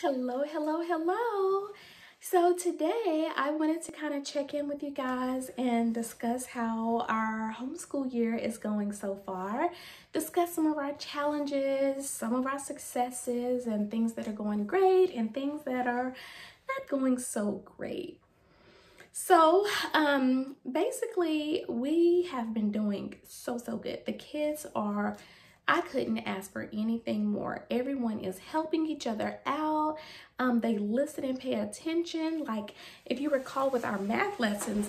Hello, hello, hello. So today I wanted to kind of check in with you guys and discuss how our homeschool year is going so far, discuss some of our challenges, some of our successes, and things that are going great and things that are not going so great. So basically we have been doing so good. The kids are, I couldn't ask for anything more. Everyone is helping each other out. They listen and pay attention. Like if you recall with our math lessons,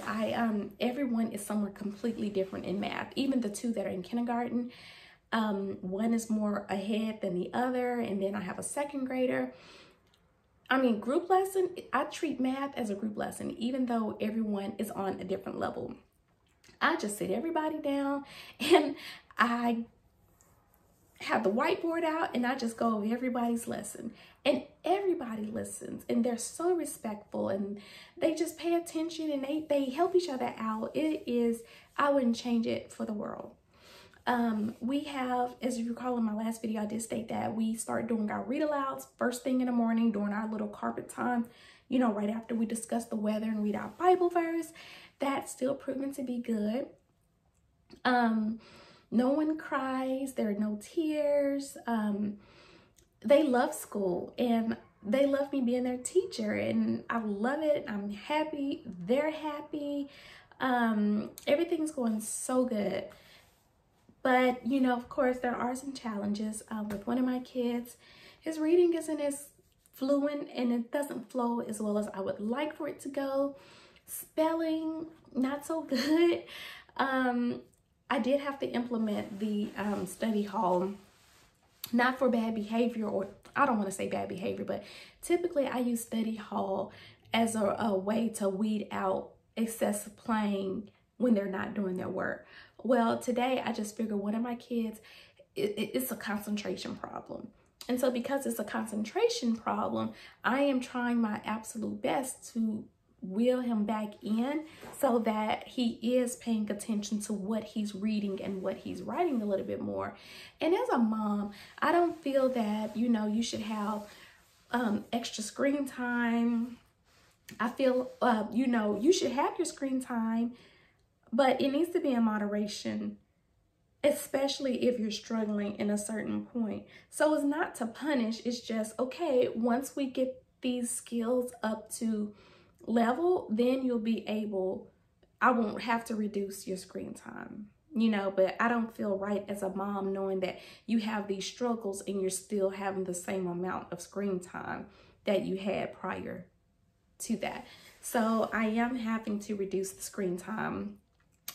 everyone is somewhere completely different in math. Even the two that are in kindergarten, one is more ahead than the other, and then I have a second grader. Group lesson, I treat math as a group lesson, even though everyone is on a different level. I just sit everybody down and I have the whiteboard out and I just go over everybody's lesson, and everybody listens and they're so respectful and they just pay attention and they help each other out. I wouldn't change it for the world. We have, as you recall in my last video, I did state that we start doing our read alouds first thing in the morning during our little carpet time, right after we discuss the weather and read our Bible verse. That's still proven to be good. No one cries, there are no tears. They love school and they love me being their teacher, and I love it. I'm happy, they're happy. Everything's going so good. But, of course, there are some challenges with one of my kids. His reading isn't as fluent and it doesn't flow as well as I would like for it to go. Spelling, not so good. I did have to implement the study hall, not for bad behavior, or I don't want to say bad behavior, but typically I use study hall as a way to weed out excessive playing when they're not doing their work. Well, today I just figured one of my kids, it's a concentration problem. And so because it's a concentration problem, I am trying my absolute best to wheel him back in so that he is paying attention to what he's reading and what he's writing a little bit more. And as a mom, I don't feel that, you should have extra screen time. I feel, you should have your screen time, but it needs to be in moderation, especially if you're struggling in a certain point. So it's not to punish, it's just, okay, once we get these skills up to level, then you'll be able, I won't have to reduce your screen time, but I don't feel right as a mom knowing that you have these struggles and you're still having the same amount of screen time that you had prior to that. So I am having to reduce the screen time.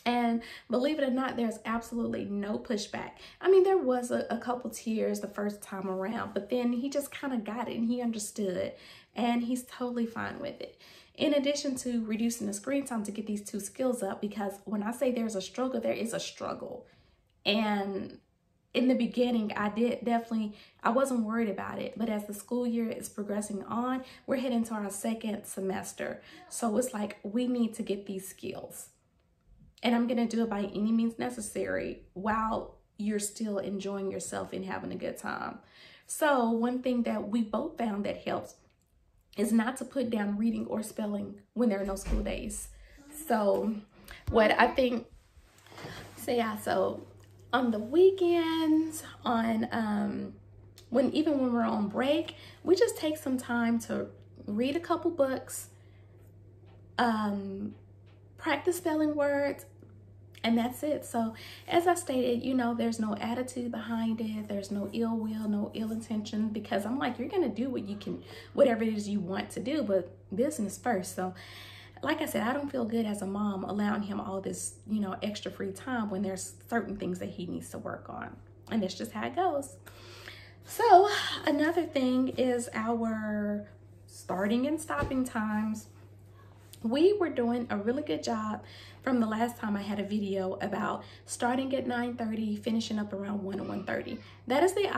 And believe it or not, there's absolutely no pushback. There was a couple tears the first time around, but then he just kind of got it and he understood, and he's totally fine with it. In addition to reducing the screen time to get these two skills up, because when I say there's a struggle, there is a struggle. And in the beginning, I wasn't worried about it. But as the school year is progressing on, we're heading to our second semester. So it's like, we need to get these skills. And I'm going to do it by any means necessary while you're still enjoying yourself and having a good time. So one thing that we both found that helps is not to put down reading or spelling when there are no school days. So what I think, so on the weekends, even when we're on break, we just take some time to read a couple books, practice spelling words, and that's it. So as I stated, there's no attitude behind it. There's no ill will, no ill intention, because I'm like, you're going to do whatever it is you want to do, but business first. So like I said, I don't feel good as a mom allowing him all this, extra free time when there's certain things that he needs to work on. And that's just how it goes. So another thing is our starting and stopping times. We were doing a really good job from the last time I had a video about starting at 9:30, finishing up around 1 or 1:30. That is the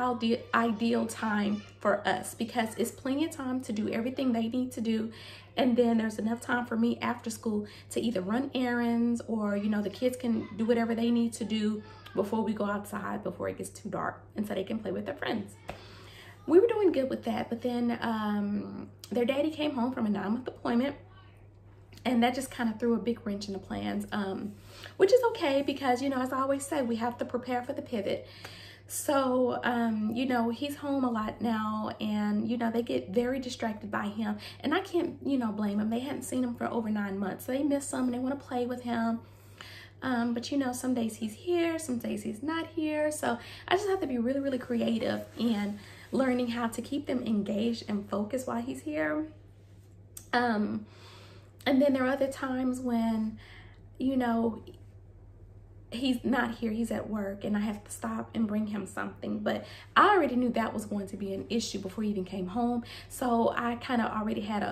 ideal time for us, because it's plenty of time to do everything they need to do. And then there's enough time for me after school to either run errands or, the kids can do whatever they need to do before we go outside, before it gets too dark, and so they can play with their friends. we were doing good with that. But then their daddy came home from a 9-month deployment, and that just kind of threw a big wrench in the plans, which is okay because, you know, as I always say, we have to prepare for the pivot. So, you know, he's home a lot now, and, you know, they get very distracted by him, and I can't, you know, blame them. They hadn't seen him for over 9 months. So they miss him and they want to play with him. But, you know, some days he's here, some days he's not here. So I just have to be really, really creative in learning how to keep them engaged and focused while he's here. And then there are other times when, you know, he's not here, he's at work, and I have to stop and bring him something. But I already knew that was going to be an issue before he even came home. So I kind of already had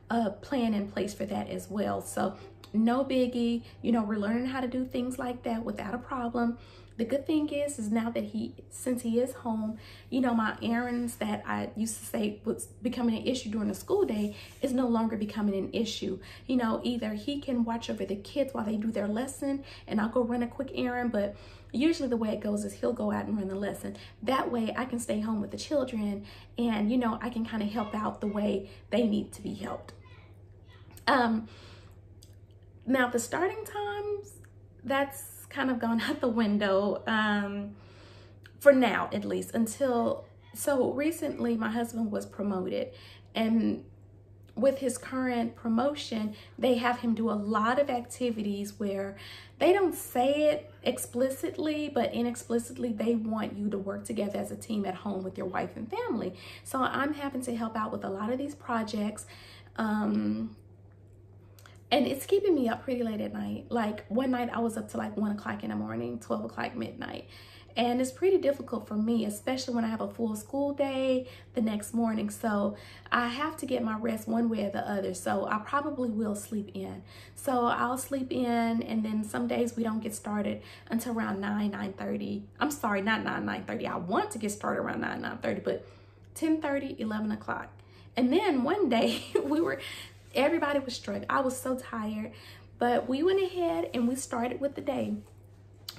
a plan in place for that as well. So no biggie, you know, we're learning how to do things like that without a problem. The good thing is now that since he is home, you know, my errands that I used to say was becoming an issue during the school day is no longer becoming an issue. You know, either he can watch over the kids while they do their lesson and I'll go run a quick errand, but usually the way it goes is he'll go out and run the lesson. That way I can stay home with the children and, you know, I can kind of help out the way they need to be helped. Now the starting times, that's kind of gone out the window for now, at least, until, so recently my husband was promoted, and with his current promotion, they have him do a lot of activities where they don't say it explicitly, but inexplicitly they want you to work together as a team at home with your wife and family. So I'm having to help out with a lot of these projects. And it's keeping me up pretty late at night. Like one night I was up to like 1 o'clock in the morning, 12 o'clock midnight. And it's pretty difficult for me, especially when I have a full school day the next morning. So I have to get my rest one way or the other. So I probably will sleep in. So I'll sleep in, and then some days we don't get started until around 9:30. I'm sorry, not 9:30. I want to get started around 9:30, but 10:30, 11 o'clock. And then one day everybody was struck. I was so tired, but we went ahead and we started with the day.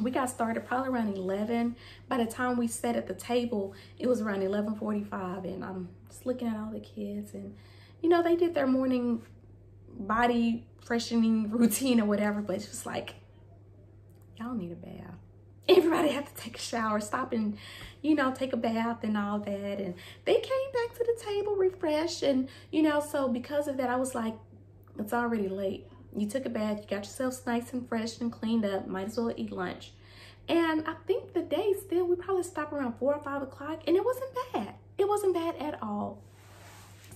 We got started probably around 11. By the time we sat at the table, it was around 11:45, and I'm just looking at all the kids, and, you know, they did their morning body freshening routine or whatever, but it's just like, y'all need a bath. Everybody had to take a shower, stop and, you know, take a bath and all that. And they came back to the table refreshed. And, you know, so because of that, I was like, it's already late. You took a bath, you got yourselves nice and fresh and cleaned up, might as well eat lunch. And I think the day still, we probably stopped around 4 or 5 o'clock, and it wasn't bad. It wasn't bad at all.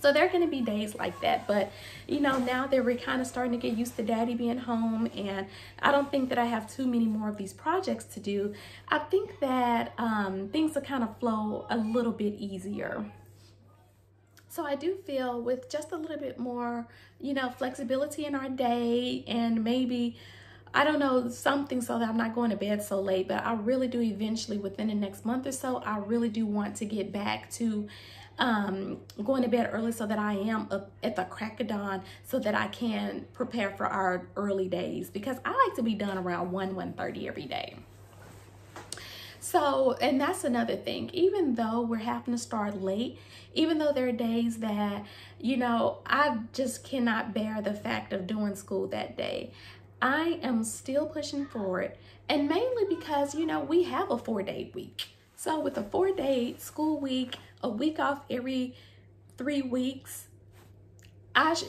So there are going to be days like that, but, you know, now that we're kind of starting to get used to daddy being home, and I don't think that I have too many more of these projects to do, I think that things will kind of flow a little bit easier. So I do feel with just a little bit more, you know, flexibility in our day, and maybe, I don't know, something so that I'm not going to bed so late, but I really do eventually within the next month or so, I really do want to get back to going to bed early so that I am up at the crack of dawn so that I can prepare for our early days, because I like to be done around 1:30 every day. So, and that's another thing, even though we're having to start late, even though there are days that, you know, I just cannot bear the fact of doing school that day, I am still pushing forward, and mainly because, you know, we have a 4-day week. So with a 4-day school week, a week off every 3 weeks,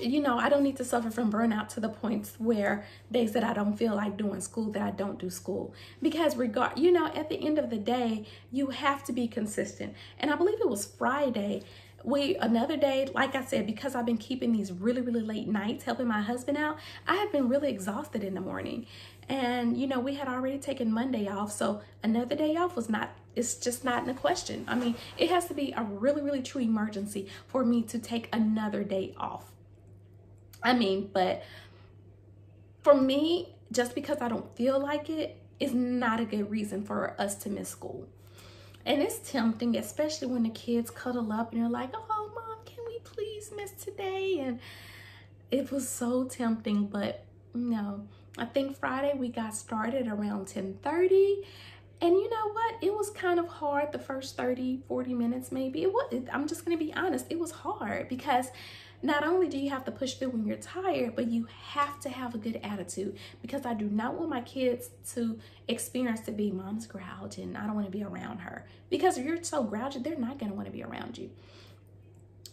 you know, I don't need to suffer from burnout to the points where days that I don't feel like doing school, that I don't do school. Because you know, at the end of the day, you have to be consistent. And I believe it was Friday, another day, like I said, because I've been keeping these really, really late nights helping my husband out, I have been really exhausted in the morning. And, you know, we had already taken Monday off, so another day off it's just not in the question. I mean, it has to be a really, really true emergency for me to take another day off. I mean, but for me, just because I don't feel like it is not a good reason for us to miss school. And it's tempting, especially when the kids cuddle up and you're like, oh, Mom, can we please miss today? And it was so tempting, but no. I think Friday we got started around 10:30, And you know what? It was kind of hard the first 30, 40 minutes maybe. I'm just going to be honest. It was hard because not only do you have to push through when you're tired, but you have to have a good attitude, because I do not want my kids to experience to be mom's grouchy and I don't want to be around her. Because if you're so grouchy, they're not going to want to be around you.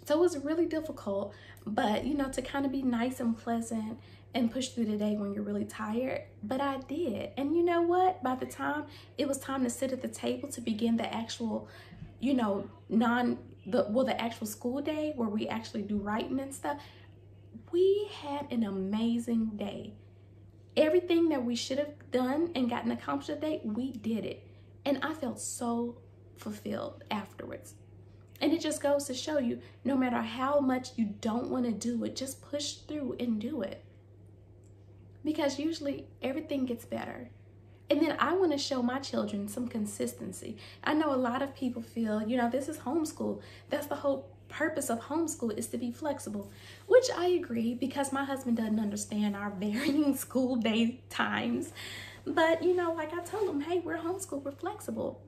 So it was really difficult, but you know, to kind of be nice and pleasant and push through the day when you're really tired. But I did. And you know what? By the time it was time to sit at the table to begin the actual, you know, the actual school day where we actually do writing and stuff, we had an amazing day. Everything that we should have done and gotten accomplished today, we did it. And I felt so fulfilled afterwards. And it just goes to show you, no matter how much you don't want to do it, just push through and do it. Because usually everything gets better. And then I want to show my children some consistency. I know a lot of people feel, you know, this is homeschool. That's the whole purpose of homeschool, is to be flexible, which I agree, because my husband doesn't understand our varying school day times. But, you know, like I told him, hey, we're homeschool, we're flexible.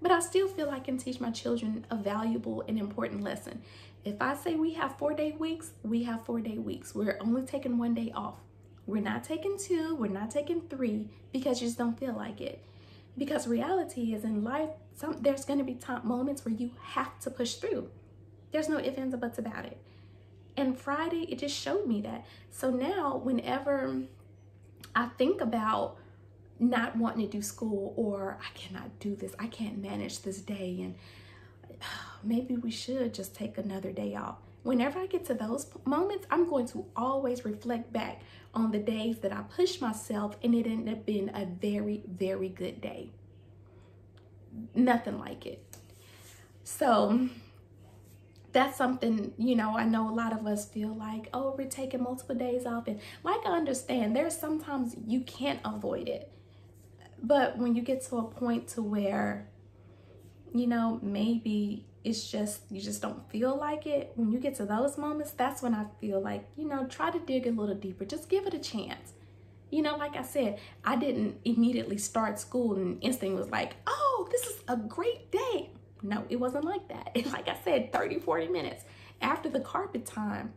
But I still feel I can teach my children a valuable and important lesson. If I say we have 4-day weeks, we have 4-day weeks. We're only taking 1 day off. We're not taking 2, we're not taking 3, because you just don't feel like it. Because reality is, in life, there's going to be moments where you have to push through. There's no ifs, ands, or buts about it. And Friday, it just showed me that. So now, whenever I think about not wanting to do school, or I cannot do this, I can't manage this day, and maybe we should just take another day off. Whenever I get to those moments, I'm going to always reflect back on the days that I pushed myself and it ended up being a very, very good day. Nothing like it. So that's something, you know, I know a lot of us feel like, oh, we're taking multiple days off. And like, I understand there's sometimes you can't avoid it. But when you get to a point to where, you know, maybe it's just, you just don't feel like it. When you get to those moments, that's when I feel like, you know, try to dig a little deeper. Just give it a chance. You know, like I said, I didn't immediately start school and instantly was like, oh, this is a great day. No, it wasn't like that. It's like I said, 30, 40 minutes after the carpet time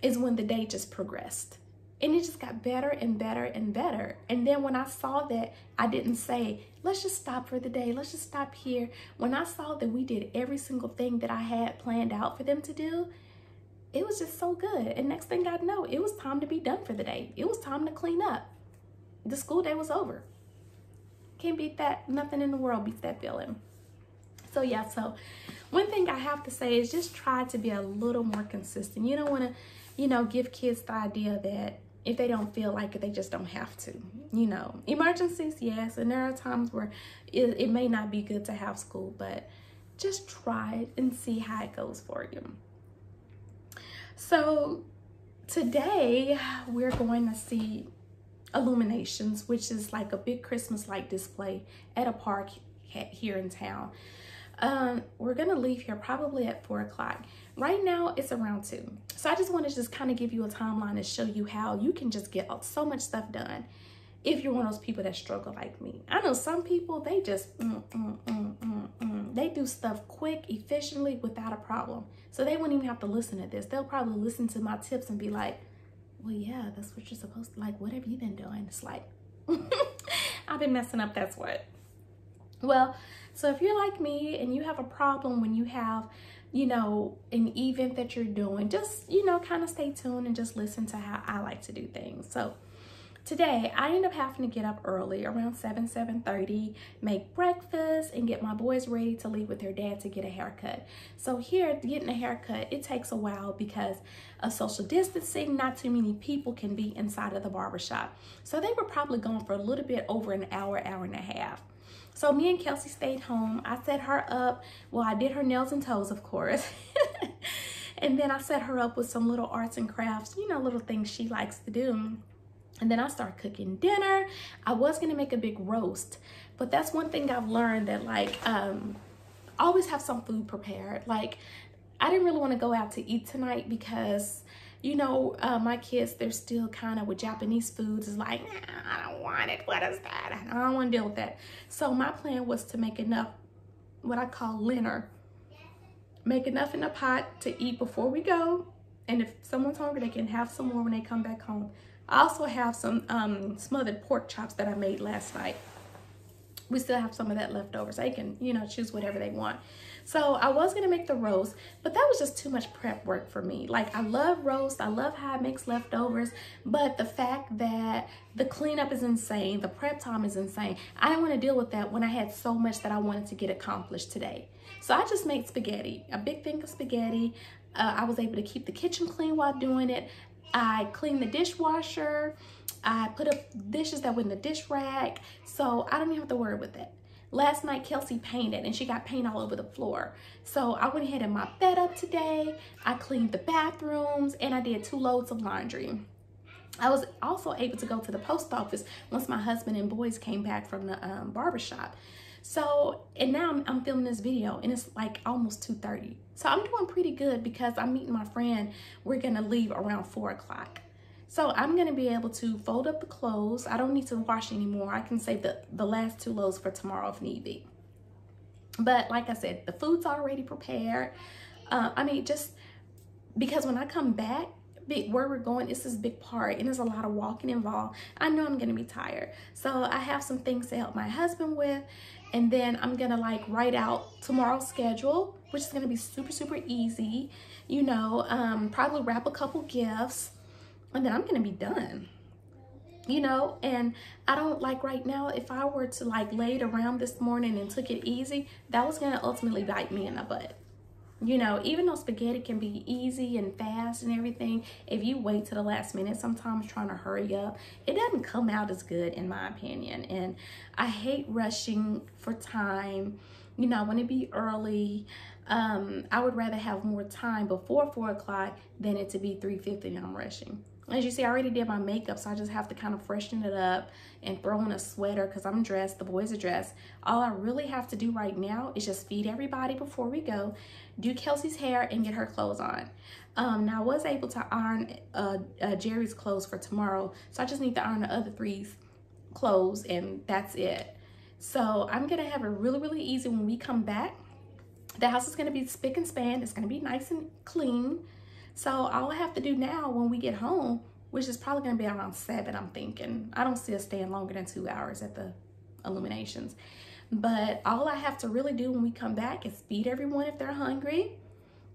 is when the day just progressed. And it just got better and better and better. And then when I saw that, I didn't say, let's just stop for the day. Let's just stop here. When I saw that we did every single thing that I had planned out for them to do, it was just so good. And next thing I know, it was time to be done for the day. It was time to clean up. The school day was over. Can't beat that. Nothing in the world beats that feeling. So yeah, so one thing I have to say is just try to be a little more consistent. You don't want to, you know, give kids the idea that if they don't feel like it, they just don't have to. You know, emergencies, yes, and there are times where it may not be good to have school, but just try it and see how it goes for you. So today we're going to see illuminations, which is like a big Christmas light display at a park here in town. We're gonna leave here probably at 4 o'clock. Right now it's around 2. So I just want to just kind of give you a timeline and show you how you can just get so much stuff done if you're one of those people that struggle like me. I know some people, they just they do stuff quick, efficiently, without a problem. So they wouldn't even have to listen to this. They'll probably listen to my tips and be like, well, yeah, that's what you're supposed to, like, what have you been doing? It's like, I've been messing up, that's what. Well, so if you're like me and you have a problem when you have, you know, an event that you're doing, just, you know, kind of stay tuned and just listen to how I like to do things. So today I end up having to get up early, around 7:30, make breakfast and get my boys ready to leave with their dad to get a haircut. So here, getting a haircut, it takes a while because of social distancing. Not too many people can be inside of the barbershop. So they were probably gone for a little bit over an hour, hour and a half. So me and Kelsey stayed home. I set her up. Well, I did her nails and toes, of course. And then I set her up with some little arts and crafts, you know, little things she likes to do. And then I started cooking dinner. I was gonna make a big roast, but that's one thing I've learned, that like, always have some food prepared. Like, I didn't really wanna go out to eat tonight because, you know, my kids, they're still kind of with Japanese foods. It's like, nah, I don't want it. What is that? I don't want to deal with that. So my plan was to make enough, what I call Leonard. Make enough in a pot to eat before we go. And if someone's hungry, they can have some more when they come back home. I also have some smothered pork chops that I made last night. We still have some of that left over, so they can, you know, choose whatever they want. So I was gonna make the roast, but that was just too much prep work for me. Like, I love roast, I love how it makes leftovers, but the fact that the cleanup is insane, the prep time is insane. I didn't want to deal with that when I had so much that I wanted to get accomplished today. So I just made spaghetti, a big thing of spaghetti. I was able to keep the kitchen clean while doing it. I cleaned the dishwasher. I put up dishes that were in the dish rack, so I don't even have to worry with it. Last night, Kelsey painted, and she got paint all over the floor. So I went ahead and mopped that up today. I cleaned the bathrooms, and I did 2 loads of laundry. I was also able to go to the post office once my husband and boys came back from the barbershop. So, and now I'm filming this video, and it's like almost 2:30. So I'm doing pretty good because I'm meeting my friend. We're gonna leave around 4 o'clock. So I'm gonna be able to fold up the clothes. I don't need to wash anymore. I can save the last 2 loads for tomorrow if need be. But like I said, the food's already prepared. I mean, just because when I come back, where we're going, it's this big part and there's a lot of walking involved. I know I'm gonna be tired. So I have some things to help my husband with. And then I'm gonna like write out tomorrow's schedule, which is gonna be super, super easy. You know, probably wrap a couple gifts. And then I'm gonna be done, you know. And I don't like right now, if I were to like lay it around this morning and took it easy, that was gonna ultimately bite me in the butt. You know, even though spaghetti can be easy and fast and everything, if you wait to the last minute, sometimes trying to hurry up, it doesn't come out as good in my opinion. And I hate rushing for time. You know, I want to be early. I would rather have more time before 4 o'clock than it to be 3:50 and I'm rushing. As you see, I already did my makeup, so I just have to kind of freshen it up and throw on a sweater because I'm dressed, the boys are dressed. All I really have to do right now is just feed everybody before we go, do Kelsey's hair, and get her clothes on. Now, I was able to iron Jerry's clothes for tomorrow, so I just need to iron the other 3's clothes, and that's it. So I'm going to have it really, really easy when we come back. The house is going to be spick and span. It's going to be nice and clean. So all I have to do now when we get home, which is probably gonna be around 7, I'm thinking. I don't see us staying longer than 2 hours at the Illuminations. But all I have to really do when we come back is feed everyone if they're hungry,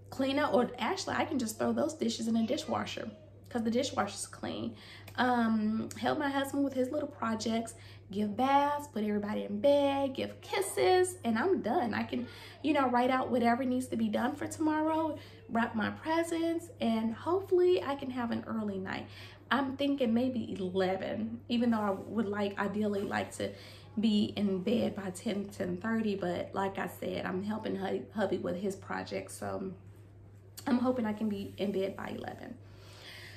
clean up, or actually I can just throw those dishes in the dishwasher because the dishwasher's clean. Help my husband with his little projects, give baths, put everybody in bed, give kisses, and I'm done. I can, you know, write out whatever needs to be done for tomorrow, wrap my presents, and hopefully I can have an early night. I'm thinking maybe 11, even though I would ideally like to be in bed by 10:30, but like I said, I'm helping hubby with his projects, so I'm hoping I can be in bed by 11.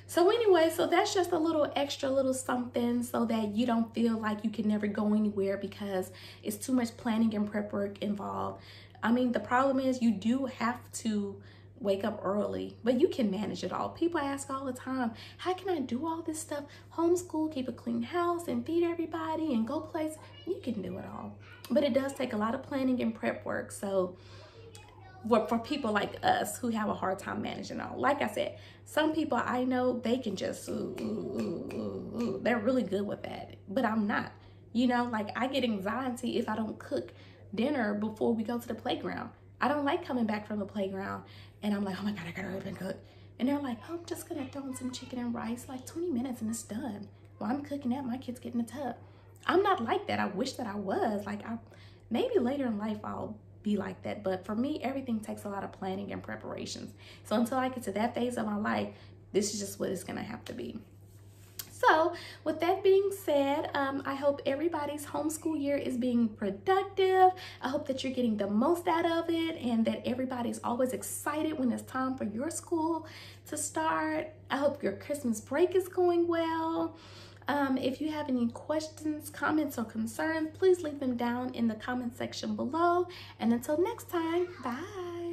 So anyway, so that's just a little extra little something so that you don't feel like you can never go anywhere because it's too much planning and prep work involved. I mean, the problem is you do have to wake up early, but you can manage it all. People ask all the time, how can I do all this stuff? Homeschool, keep a clean house, and feed everybody, and go places. You can do it all. But it does take a lot of planning and prep work. So for people like us who have a hard time managing all, like I said, some people I know, they can just, they're really good with that, but I'm not. You know, like I get anxiety if I don't cook dinner before we go to the playground. I don't like coming back from the playground and I'm like, oh my God, I gotta hurry up and cook. And they're like, oh, I'm just gonna throw in some chicken and rice, like 20 minutes and it's done. While I'm cooking that, my kids get in the tub. I'm not like that. I wish that I was. Like, maybe later in life I'll be like that, but for me, everything takes a lot of planning and preparations. So until I get to that phase of my life, this is just what it's gonna have to be. So with that being said, I hope everybody's homeschool year is being productive. I hope that you're getting the most out of it and that everybody's always excited when it's time for your school to start. I hope your Christmas break is going well. If you have any questions, comments, or concerns, please leave them down in the comment section below. And until next time, bye.